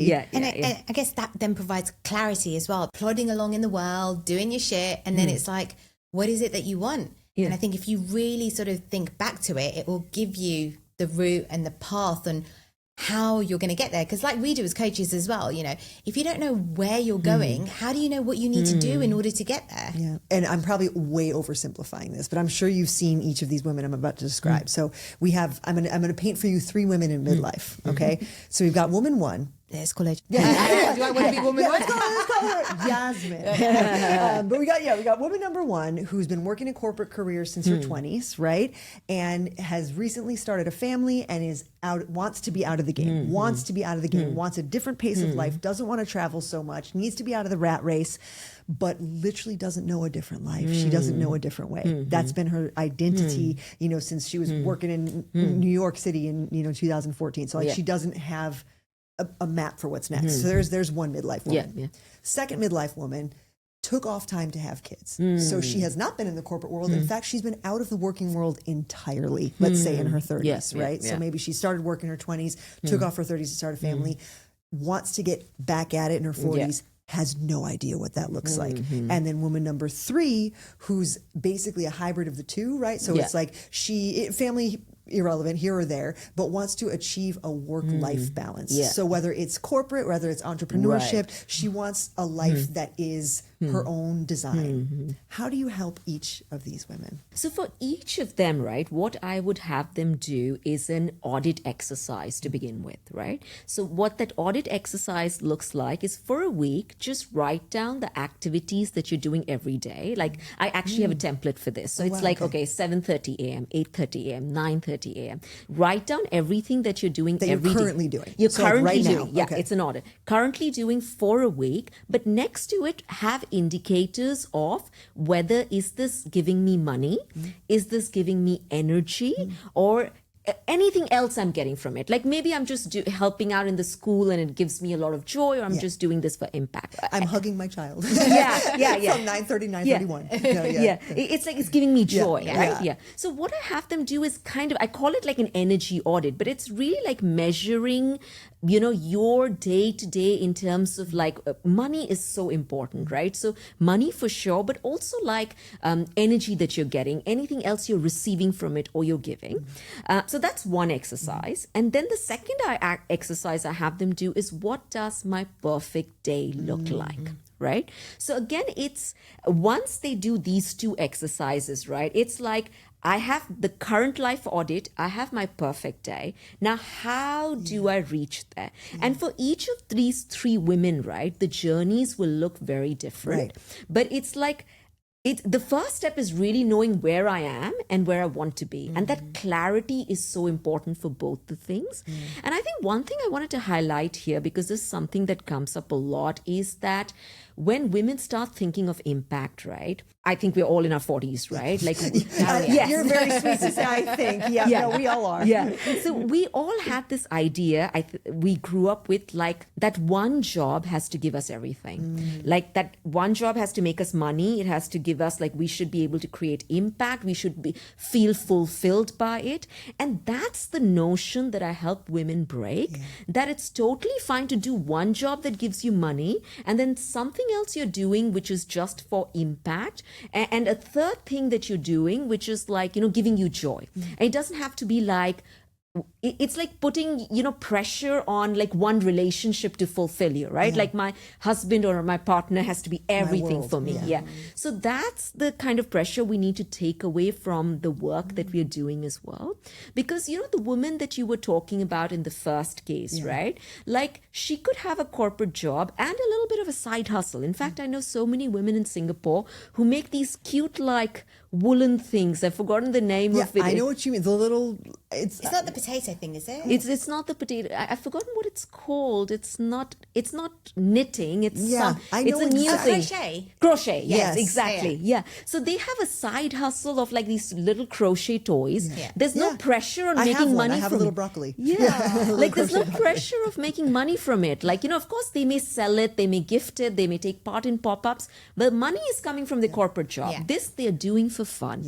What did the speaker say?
And I guess that then provides clarity as well. Plodding along in the world, doing your shit, and then it's like, what is it that you want? And I think if you really sort of think back to it, it will give you the route and the path and how you're going to get there. Because like we do as coaches as well, you know, if you don't know where you're going, how do you know what you need to do in order to get there? Yeah. And I'm probably way oversimplifying this, but I'm sure you've seen each of these women I'm about to describe. So we have, I'm going to paint for you 3 women in midlife. Okay. So we've got woman 1. Let's call it. Do I want to be woman one? Let's call her Jasmin. But we got woman number 1 who's been working a corporate career since her 20s, right? And has recently started a family and wants to be out of the game, wants a different pace of life, doesn't want to travel so much, needs to be out of the rat race, but literally doesn't know a different life. She doesn't know a different way. That's been her identity, you know, since she was working in New York City in, 2014. So like she doesn't have a map for what's next. So there's one midlife woman. Second midlife woman took off time to have kids. So she has not been in the corporate world. In fact, she's been out of the working world entirely, let's say in her 30s, right? So maybe she started work in her 20s, took off her 30s to start a family, wants to get back at it in her 40s, has no idea what that looks like. And then woman number 3, who's basically a hybrid of the two, right? So it's like family irrelevant here or there, but wants to achieve a work-life balance. So whether it's corporate, whether it's entrepreneurship, she wants a life that is her own design. How do you help each of these women? So for each of them, right, what I would have them do is an audit exercise to begin with, right? So what that audit exercise looks like is for a week, just write down the activities that you're doing every day. Like I actually have a template for this. So it's okay, 7:30 a.m., 8:30 a.m., 9:30 a.m. Write down everything that you're doing that every you're currently day. doing. You're So currently like right doing. now. Yeah, it's an audit. Currently doing for a week, but next to it have indicators of whether is this giving me money, is this giving me energy, or anything else I'm getting from it. Like maybe I'm just helping out in the school and it gives me a lot of joy, or I'm just doing this for impact. I'm hugging my child. From 9:30, 9:31. It's like it's giving me joy, right? Yeah. So what I have them do is kind of, I call it like an energy audit, but it's really like measuring, your day to day in terms of like money is so important, right? So money for sure, but also like energy that you're getting, anything else you're receiving from it or you're giving. So that's one exercise. And then the second exercise I have them do is, what does my perfect day look like? Right? So again, it's once they do these 2 exercises, right? It's like, I have the current life audit, I have my perfect day. Now, how do I reach there? And for each of these 3 women, right, the journeys will look very different. But it's like, the first step is really knowing where I am and where I want to be. And that clarity is so important for both the things. And I think one thing I wanted to highlight here, because this is something that comes up a lot, is that when women start thinking of impact, right? I think we're all in our 40s, right? Like, You're very sweet to say, I think. No, we all are. So we all had this idea, we grew up with, like, that one job has to give us everything. Like that one job has to make us money. It has to give us, like, we should be able to create impact. We should feel fulfilled by it. And that's the notion that I help women break, that it's totally fine to do one job that gives you money and then something else you're doing which is just for impact, and a third thing that you're doing which is like, giving you joy. And it doesn't have to be like, it's like putting, pressure on like one relationship to fulfill you, right? Like my husband or my partner has to be everything for me. So that's the kind of pressure we need to take away from the work that we're doing as well. Because, the woman that you were talking about in the first case, right? Like she could have a corporate job and a little bit of a side hustle. In fact, I know so many women in Singapore who make these cute, like, woolen things. I've forgotten the name of it. I know what you mean. The little, it's not the potato thing, is it? It's not the potato. I've forgotten what it's called. It's not knitting. It's I know it's a new thing. Crochet. Yes, exactly. Yeah. So they have a side hustle of like these little crochet toys. There's no pressure on making money. I have a little broccoli. Like there's no pressure of making money from it. Like, of course they may sell it, they may gift it, they may take part in pop-ups, but money is coming from the corporate job. This they're doing for fun.